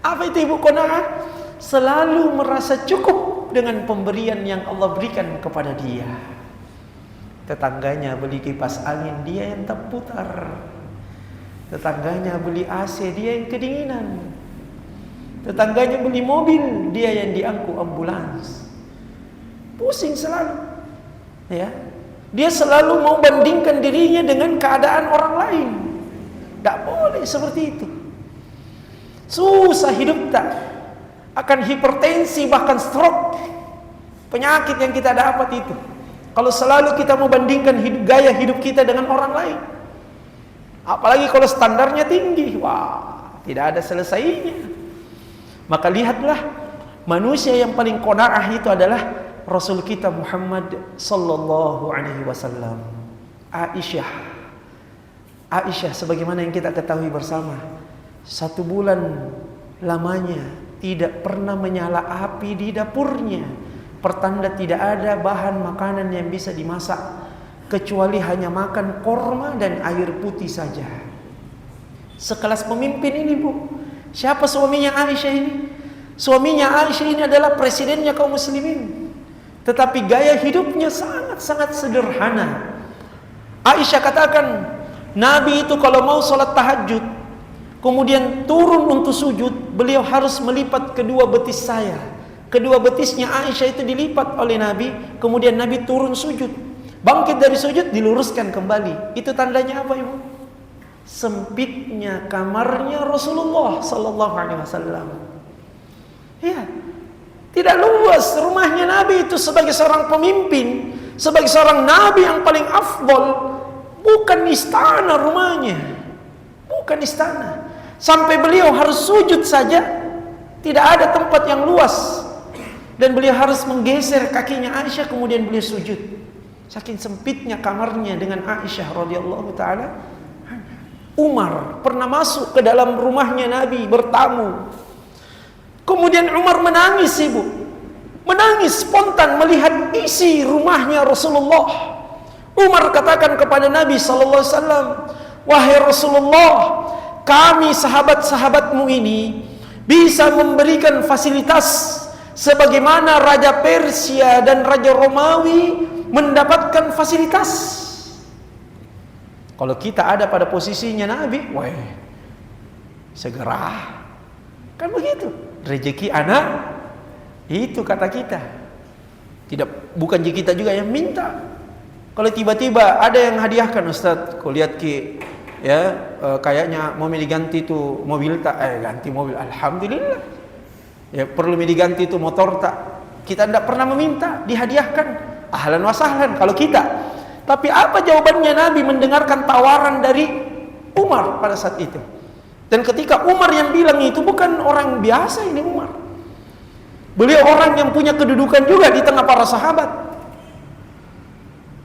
Apa itu Ibu qanaah? Selalu merasa cukup dengan pemberian yang Allah berikan kepada dia. Tetangganya beli kipas angin, dia yang tak putar. Tetangganya beli AC, dia yang kedinginan. Tetangganya beli mobil, dia yang diangkut ambulans. Pusing selalu. Ya. Dia selalu mau bandingkan dirinya dengan keadaan orang lain. Tak boleh seperti itu. Susah hidup tak. Akan hipertensi, bahkan stroke. Penyakit yang kita dapat itu, kalau selalu kita membandingkan gaya hidup kita dengan orang lain. Apalagi kalau standarnya tinggi, wah, tidak ada selesainya. Maka lihatlah, manusia yang paling qanaah itu adalah Rasul kita Muhammad sallallahu alaihi wasallam. Aisyah sebagaimana yang kita ketahui bersama, 1 bulan lamanya tidak pernah menyala api di dapurnya, pertanda tidak ada bahan makanan yang bisa dimasak kecuali hanya makan korma dan air putih saja. Sekelas pemimpin ini, Bu. Siapa suaminya Aisyah ini? Suaminya Aisyah ini adalah presidennya kaum muslimin, tetapi gaya hidupnya sangat-sangat sederhana. Aisyah katakan, Nabi itu kalau mau sholat tahajud, kemudian turun untuk sujud, beliau harus melipat kedua betis saya. Kedua betisnya Aisyah itu dilipat oleh Nabi, kemudian Nabi turun sujud. Bangkit dari sujud, diluruskan kembali. Itu tandanya apa, Ibu? Sempitnya kamarnya Rasulullah sallallahu alaihi wasallam. Ya. Tidak luas rumahnya Nabi itu sebagai seorang pemimpin, sebagai seorang nabi yang paling afdol. Bukan istana rumahnya. Bukan istana. Sampai beliau harus sujud saja, tidak ada tempat yang luas. Dan beliau harus menggeser kakinya Aisyah, kemudian beliau sujud. Saking sempitnya kamarnya dengan Aisyah radhiyallahu taala. Umar pernah masuk ke dalam rumahnya Nabi bertamu. Kemudian Umar menangis, Ibu. Menangis spontan melihat isi rumahnya Rasulullah. Umar katakan kepada Nabi sallallahu alaihi wasallam, "Wahai Rasulullah, kami sahabat-sahabatmu ini bisa memberikan fasilitas sebagaimana Raja Persia dan Raja Romawi mendapatkan fasilitas. Kalau kita ada pada posisinya Nabi, wah, segera. Kan begitu. Rezeki anak itu kata kita. Bukan kita juga yang minta. Kalau tiba-tiba ada yang hadiahkan, Ustaz, kau lihat ki, ya, kayaknya mau diganti itu mobil tak, ganti mobil, alhamdulillah. Ya, perlu diganti itu motor tak, kita tidak pernah meminta, dihadiahkan, ahlan wa sahlan kalau kita. Tapi apa jawabannya Nabi mendengarkan tawaran dari Umar pada saat itu? Dan ketika Umar yang bilang itu bukan orang biasa, ini Umar. Beliau orang yang punya kedudukan juga di tengah para sahabat.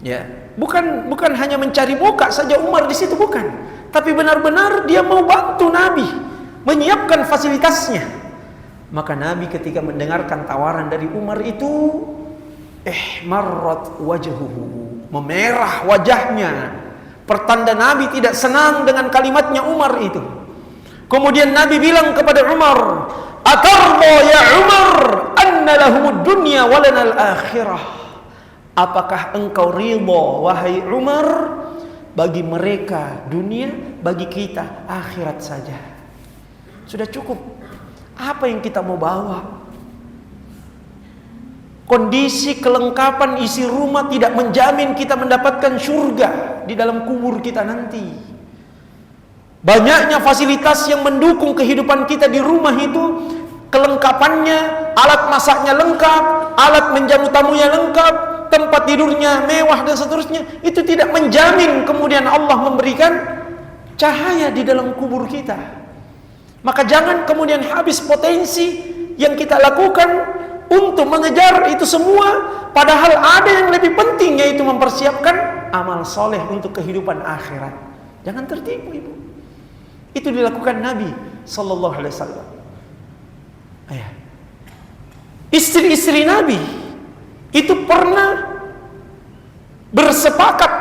Ya, bukan hanya mencari muka saja Umar di situ, bukan. Tapi benar-benar dia mau bantu Nabi menyiapkan fasilitasnya. Maka Nabi ketika mendengarkan tawaran dari Umar itu, marrat wajhuhu, memerah wajahnya. Pertanda Nabi tidak senang dengan kalimatnya Umar itu. Kemudian Nabi bilang kepada Umar, "Atarda ya Umar anna lahumud dunya wa lana al-akhirah." Apakah engkau ridha wahai Umar, bagi mereka dunia, bagi kita akhirat saja? Sudah cukup. Apa yang kita mau bawa? Kondisi kelengkapan isi rumah tidak menjamin kita mendapatkan surga. di dalam kubur kita nanti. Banyaknya fasilitas yang mendukung kehidupan kita di rumah itu, kelengkapannya, alat masaknya lengkap, alat menjamu tamunya lengkap, tempat tidurnya mewah dan seterusnya, itu tidak menjamin kemudian Allah memberikan cahaya di dalam kubur kita. Maka jangan kemudian habis potensi yang kita lakukan untuk mengejar itu semua, padahal ada yang lebih penting, yaitu mempersiapkan amal soleh untuk kehidupan akhirat. Jangan tertipu, ibu. Itu dilakukan Nabi Sallallahu Alaihi Wasallam. Istri-istri Nabi itu pernah bersepakat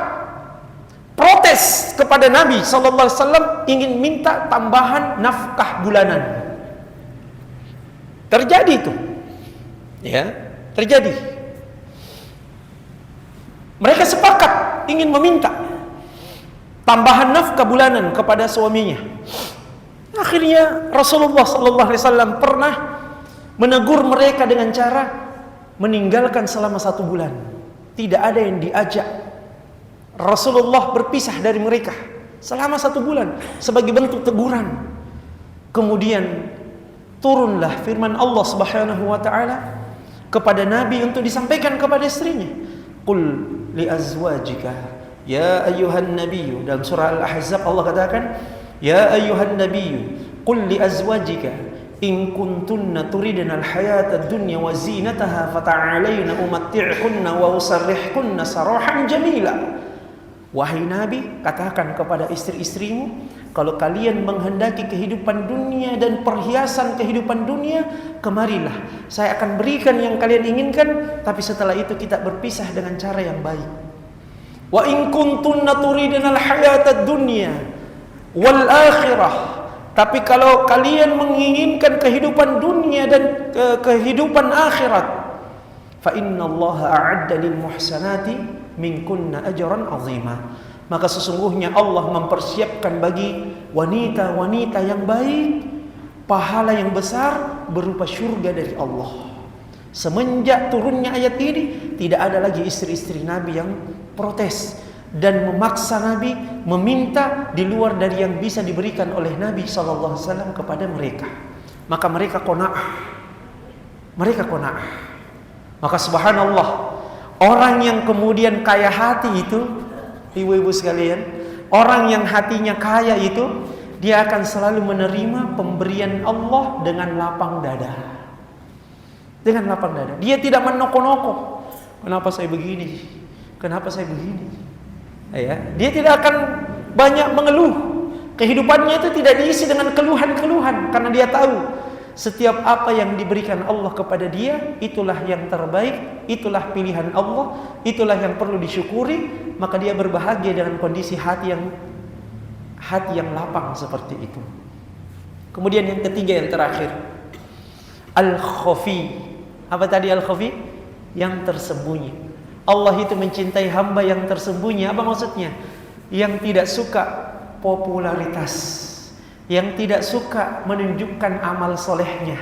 protes kepada Nabi Sallallahu Alaihi Wasallam, ingin minta tambahan nafkah bulanan. Terjadi itu, terjadi. Mereka sepakat ingin meminta tambahan nafkah bulanan kepada suaminya. Akhirnya Rasulullah Sallallahu Alaihi Wasallam pernah menegur mereka dengan cara meninggalkan selama 1 bulan. Tidak ada yang diajak. Rasulullah berpisah dari mereka selama 1 bulan sebagai bentuk teguran. Kemudian turunlah firman Allah Subhanahu wa taala kepada Nabi untuk disampaikan kepada istrinya. Qul li azwajika ya ayyuhan nabiyyu, dalam surah Al-Ahzab Allah katakan, ya ayyuhan nabiyyu qul li azwajika in kuntunna turidna al-hayata ad-dunya wa zinataha fata'alayna umatti'kunna wa usarrihkunna sarahan jamila. Wahai Nabi, katakan kepada istri-istrimu, kalau kalian menghendaki kehidupan dunia dan perhiasan kehidupan dunia, kemarilah, saya akan berikan yang kalian inginkan, tapi setelah itu kita berpisah dengan cara yang baik. Wa in kuntunna turidna al-hayata ad-dunya wal akhirah, tapi kalau kalian menginginkan kehidupan dunia dan kehidupan akhirat, fa innallaha a'adda lil muhsanati minkunna ajran azima, maka sesungguhnya Allah mempersiapkan bagi wanita-wanita yang baik pahala yang besar berupa surga dari Allah. Semenjak turunnya ayat ini, tidak ada lagi istri-istri Nabi yang protes dan memaksa Nabi meminta di luar dari yang bisa diberikan oleh Nabi sallallahu alaihi wasallam kepada mereka. Maka mereka qanaah. Maka subhanallah, orang yang kemudian kaya hati itu, ibu-ibu sekalian, orang yang hatinya kaya itu, dia akan selalu menerima pemberian Allah dengan lapang dada. Dengan lapang dada. Dia tidak menoko-noko. Kenapa saya begini? Kenapa saya begini? Dia tidak akan banyak mengeluh. Kehidupannya itu tidak diisi dengan keluhan-keluhan, karena dia tahu setiap apa yang diberikan Allah kepada dia, itulah yang terbaik, itulah pilihan Allah, itulah yang perlu disyukuri. Maka dia berbahagia dengan kondisi hati yang lapang seperti itu. Kemudian yang ketiga, yang terakhir, al-khafi. Apa tadi al-khafi? Yang tersembunyi. Allah itu mencintai hamba yang tersembunyi. Apa maksudnya? Yang tidak suka popularitas, yang tidak suka menunjukkan amal solehnya,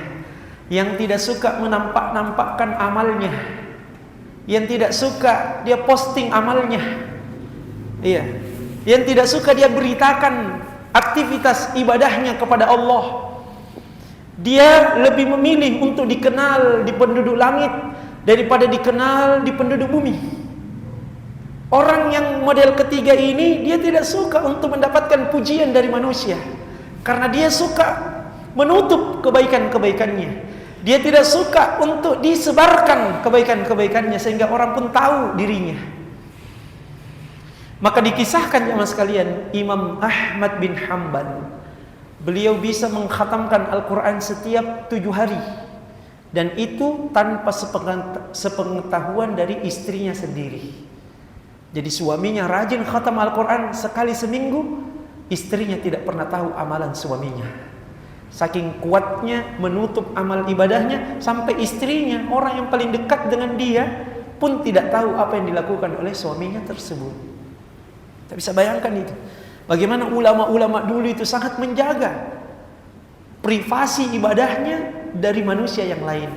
yang tidak suka menampak-nampakkan amalnya, yang tidak suka dia posting amalnya, yang tidak suka dia beritakan aktivitas ibadahnya kepada Allah. Dia lebih memilih untuk dikenal di penduduk langit daripada dikenal di penduduk bumi. Orang yang model ketiga ini, dia tidak suka untuk mendapatkan pujian dari manusia, karena dia suka menutup kebaikan-kebaikannya. Dia tidak suka untuk disebarkan kebaikan-kebaikannya sehingga orang pun tahu dirinya. Maka dikisahkan jemaah sekalian, Imam Ahmad bin Hanbal, beliau bisa mengkhatamkan Al-Quran setiap 7 hari. Dan itu tanpa sepengetahuan dari istrinya sendiri. Jadi suaminya rajin khatam Al-Quran sekali seminggu, istrinya tidak pernah tahu amalan suaminya. Saking kuatnya menutup amal ibadahnya, sampai istrinya, orang yang paling dekat dengan dia, pun tidak tahu apa yang dilakukan oleh suaminya tersebut. Tak bisa bayangkan itu. Bagaimana ulama-ulama dulu itu sangat menjaga privasi ibadahnya dari manusia yang lain.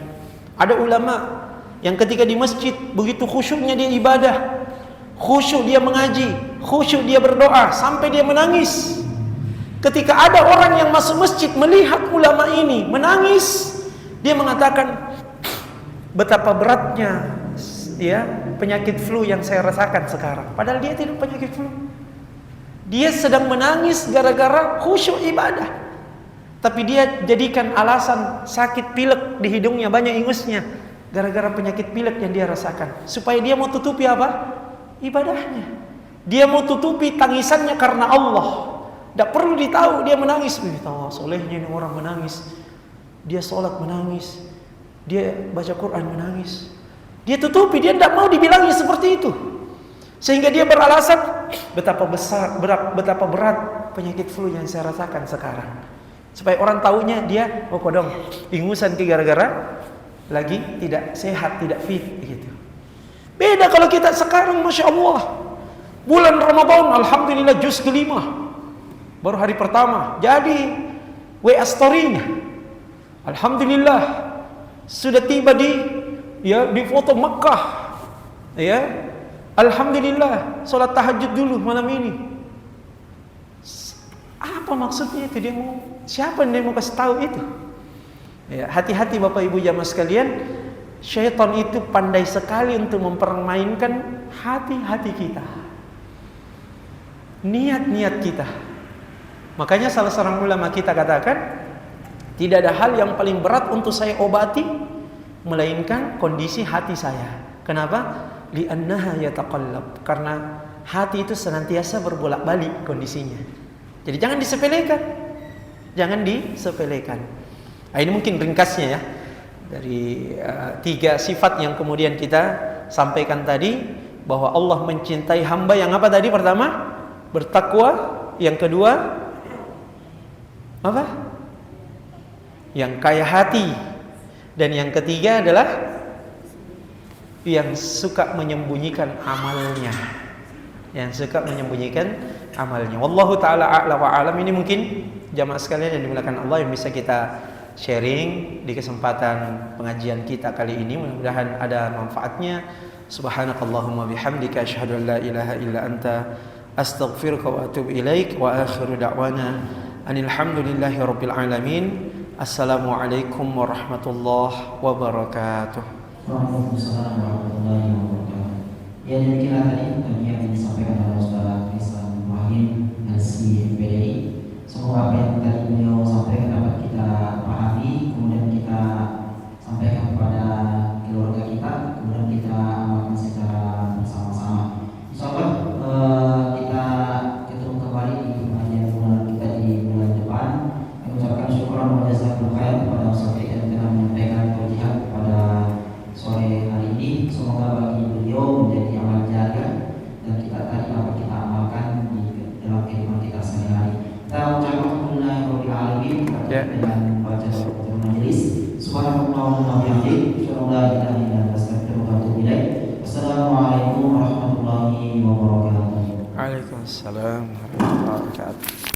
Ada ulama yang ketika di masjid begitu khusyuknya dia ibadah, khusyuk dia mengaji, khusyuk dia berdoa sampai dia menangis. Ketika ada orang yang masuk masjid melihat ulama ini menangis, dia mengatakan, betapa beratnya ya penyakit flu yang saya rasakan sekarang. Padahal dia tidak penyakit flu. Dia sedang menangis gara-gara khusyuk ibadah. Tapi dia jadikan alasan sakit pilek di hidungnya, banyak ingusnya, gara-gara penyakit pilek yang dia rasakan. Supaya dia mau tutupi apa? Ibadahnya. Dia mau tutupi tangisannya karena Allah. Tidak perlu ditahu dia menangis. Tahu solehnya ini orang menangis. Dia sholat menangis. Dia baca Quran menangis. Dia tutupi, dia tidak mau dibilangi seperti itu. Sehingga dia beralasan, betapa berat penyakit flu yang saya rasakan sekarang. Supaya orang tahunya dia, oh kodong, ingusan gara-gara lagi tidak sehat, tidak fit gitu. Beda kalau kita sekarang, Masya Allah, bulan Ramadan, Alhamdulillah juz ke-5 baru hari pertama, jadi WA story-nya Alhamdulillah sudah tiba di foto Mekah, ya. Alhamdulillah sholat tahajud dulu malam ini. Apa maksudnya itu? Dia mau, siapa yang mau kasih tahu itu? Ya, hati-hati Bapak Ibu jamaah sekalian, syaitan itu pandai sekali untuk mempermainkan hati-hati kita, niat-niat kita. Makanya salah seorang ulama kita katakan, tidak ada hal yang paling berat untuk saya obati melainkan kondisi hati saya. Kenapa? Li'annaha yataqallab. Karena hati itu senantiasa berbolak-balik kondisinya. Jadi jangan disepelekan. Jangan disepelekan. Nah, ini mungkin ringkasnya ya dari 3 sifat yang kemudian kita sampaikan tadi, bahwa Allah mencintai hamba yang apa tadi? Pertama, bertakwa. Yang kedua, apa? Yang kaya hati. Dan yang ketiga adalah yang suka menyembunyikan amalnya. Yang suka menyembunyikan amalnya. Wallahu ta'ala a'la wa alam. Ini mungkin jamaah sekalian yang dimuliakan Allah yang bisa kita sharing di kesempatan pengajian kita kali ini. Mudah-mudahan ada manfaatnya. Subhanakallahumma bihamdika asyhadu an la ilaha illa anta astaghfiruka wa atubu ilaik. Wa akhiru da'wana anil hamdulillahi rabbil alamin. Assalamualaikum warahmatullahi wabarakatuh. Waalaikumsalam warahmatullahi wabarakatuh. Ya, demikianlah tadi yang disampaikan oleh Saudara Ihsan Wahid LC-PDI. Semoga apa yang tadi beliau sampaikan dapat kita pahami, kemudian kita sampaikan kepada keluarga kita, kemudian kita amalkan secara bersama-sama. Insyaallah kita ketemu kembali di pengajian bulan kita di bulan depan. Mengucapkan syukur wa jazakallahu khair kepada Ustaz yang telah menyampaikan taujihat pada sore hari ini. Semoga bagi beliau menjadi amal jariah dan kita tadi dapat kita amalkan di dalam kehidupan kita sehari-hari. Kita ucapkan alhamdulillahirabbil alamin dengan baca doa majelis. Subhanallah wa bihamdihi, asyhadu an la ilaha illa anta astaghfiruka wa atubu ilaik. Wassalamualaikum warahmatullahi wabarakatuh. Waalaikumsalam warahmatullahi wabarakatuh.